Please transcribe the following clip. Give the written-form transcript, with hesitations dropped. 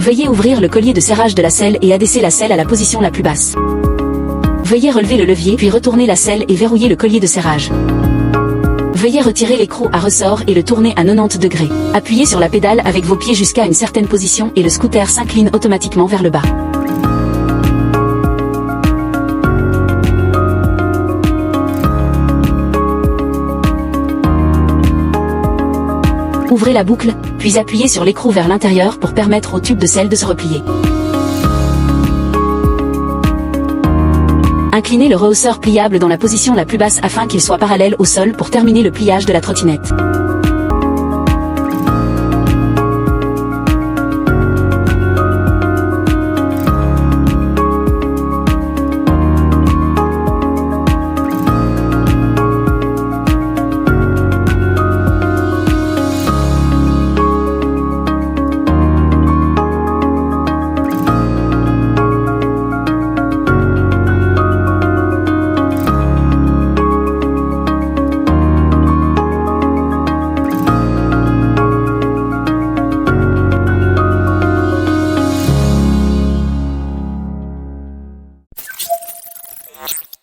Veuillez ouvrir le collier de serrage de la selle et abaisser la selle à la position la plus basse. Veuillez relever le levier puis retourner la selle et verrouiller le collier de serrage. Veuillez retirer l'écrou à ressort et le tourner à 90 degrés. Appuyez sur la pédale avec vos pieds jusqu'à une certaine position et le scooter s'incline automatiquement vers le bas. Ouvrez la boucle, puis appuyez sur l'écrou vers l'intérieur pour permettre au tube de selle de se replier. Inclinez le rehausseur pliable dans la position la plus basse afin qu'il soit parallèle au sol pour terminer le pliage de la trottinette.